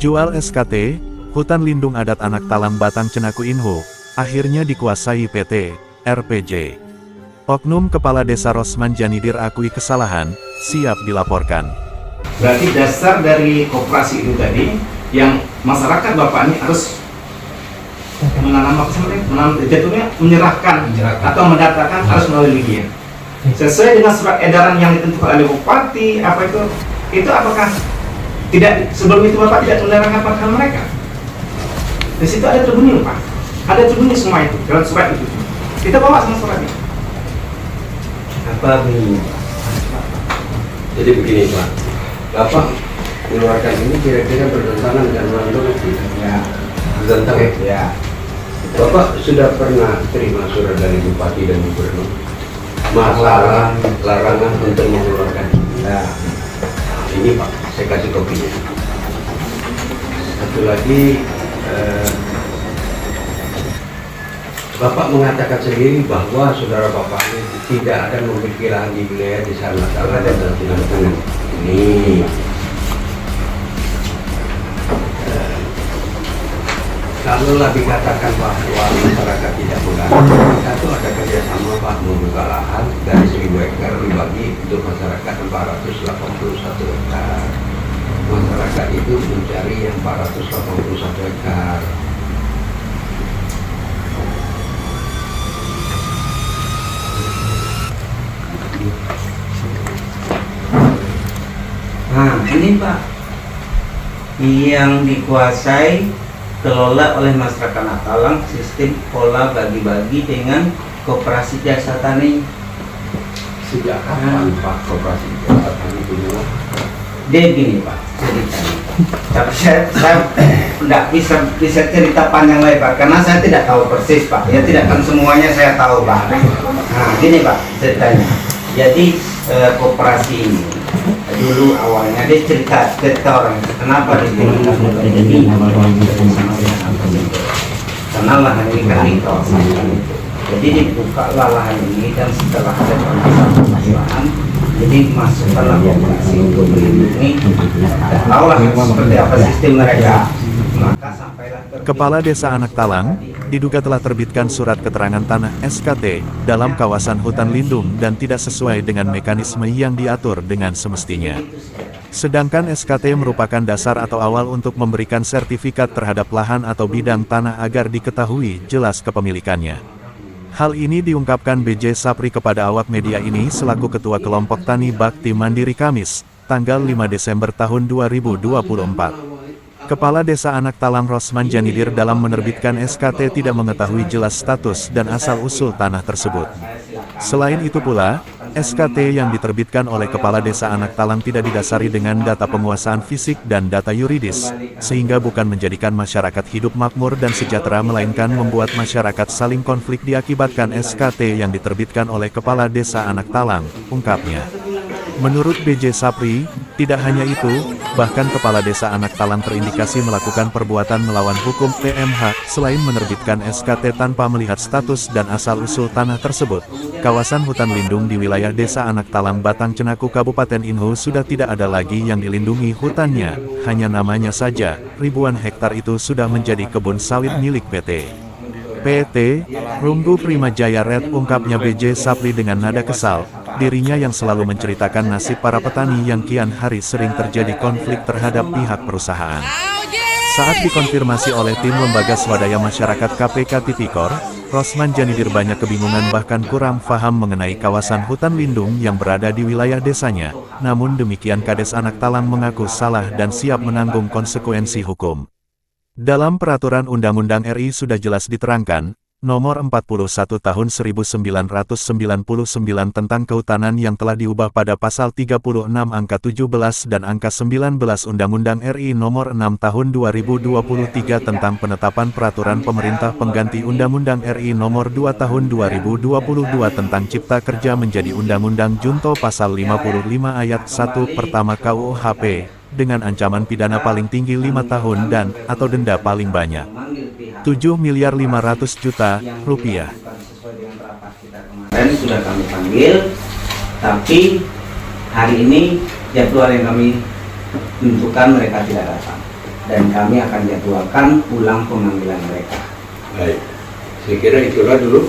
Jual SKT, Hutan Lindung Adat Anak Talang Batang Cenaku Inho, akhirnya dikuasai PT RPJ. Oknum Kepala Desa Rosman Janidir akui kesalahan, siap dilaporkan. Berarti dasar dari koperasi itu tadi, yang masyarakat Bapak ini harus menanam apa sih? Jatuhnya menyerahkan atau mendaftarkan harus melalui media. Sesuai dengan surat edaran yang ditentukan oleh Bupati, apa itu apakah tidak sebelum itu Bapak tidak menerangkan mereka? Di situ ada terbunyi Pak, ada terbunyi semua itu dalam surat itu. Kita bawa sama suratnya. Apa bunyi? Jadi begini Pak, Bapak mengeluarkan ini kira-kira bertentangan dengan undang-undang tidak? Ya, bertentangan. Ya. Bapak sudah pernah terima surat dari Bupati dan Gubernur masalah larangan untuk mengeluarkan. Nah, ini Pak, saya kasih kopinya. Satu lagi, Bapak mengatakan sendiri bahwa saudara Bapak ini tidak akan memiliki lahan di wilayah di sana karena ada tindakan ini. Kalaulah dikatakan bahwa masyarakat tidak mengganggu, satu ada kerjasama Pak membuka lahan dari 1000 hektar dibagi untuk masyarakat 481 hektar. Masyarakat itu mencari yang 481 hektar. Nah, ini Pak, yang dikuasai kelola oleh masyarakat Natalang sistem pola bagi-bagi dengan koperasi jasa tani. Sejak kapan Pak koperasi jasa tani itu? Dia gini Pak ceritanya. Tapi saya tidak bisa cerita panjang lebar karena saya tidak tahu persis Pak. Ya tidak kan semuanya saya tahu Pak. Nah gini Pak ceritanya. Jadi koperasi ini dulu awalnya dia cerita orang kenapa ditemukan ini karena lahan ini kan di kawasan itu. Jadi dibuka lahan ini dan setelah ada permasalahan jadi masukkanlah koperasi untuk melindungi tahu lah seperti apa sistem mereka. Maka sampailah Kepala Desa Anak Talang diduga telah terbitkan surat keterangan tanah SKT dalam kawasan hutan lindung dan tidak sesuai dengan mekanisme yang diatur dengan semestinya. Sedangkan SKT merupakan dasar atau awal untuk memberikan sertifikat terhadap lahan atau bidang tanah agar diketahui jelas kepemilikannya. Hal ini diungkapkan BJ Sapri kepada awak media ini selaku Ketua Kelompok Tani Bakti Mandiri Kamis, tanggal 5 Desember tahun 2024. Kepala Desa Anak Talang Rosman Janidir dalam menerbitkan SKT tidak mengetahui jelas status dan asal-usul tanah tersebut. Selain itu pula, SKT yang diterbitkan oleh Kepala Desa Anak Talang tidak didasari dengan data penguasaan fisik dan data yuridis, sehingga bukan menjadikan masyarakat hidup makmur dan sejahtera melainkan membuat masyarakat saling konflik diakibatkan SKT yang diterbitkan oleh Kepala Desa Anak Talang, ungkapnya. Menurut BJ Sapri, tidak hanya itu, bahkan Kepala Desa Anak Talang terindikasi melakukan perbuatan melawan hukum PMH, selain menerbitkan SKT tanpa melihat status dan asal-usul tanah tersebut. Kawasan hutan lindung di wilayah Desa Anak Talang Batang Cenaku Kabupaten Inho sudah tidak ada lagi yang dilindungi hutannya, hanya namanya saja, ribuan hektar itu sudah menjadi kebun sawit milik PT Runggu Prima Jaya Red, ungkapnya BJ Sapri dengan nada kesal. Dirinya yang selalu menceritakan nasib para petani yang kian hari sering terjadi konflik terhadap pihak perusahaan. Saat dikonfirmasi oleh tim lembaga swadaya masyarakat KPK Tipikor, Rosman Janidir banyak kebingungan bahkan kurang paham mengenai kawasan hutan lindung yang berada di wilayah desanya. Namun demikian Kades Anak Talang mengaku salah dan siap menanggung konsekuensi hukum. Dalam Peraturan Undang-Undang RI sudah jelas diterangkan, Nomor 41 Tahun 1999 tentang Kehutanan yang telah diubah pada Pasal 36 Angka 17 dan Angka 19 Undang-Undang RI Nomor 6 Tahun 2023 tentang Penetapan Peraturan Pemerintah Pengganti Undang-Undang RI Nomor 2 Tahun 2022 tentang Cipta Kerja menjadi Undang-Undang Junto Pasal 55 Ayat 1 Pertama KUHP, dengan ancaman pidana paling tinggi 5 tahun dan, atau denda paling banyak 7.500.000.000 rupiah. Kemarin sudah kami panggil, tapi hari ini jadwal yang kami tentukan mereka tidak datang. dan kami akan jadwalkan ulang pemanggilan mereka. Baik, saya kira itulah dulu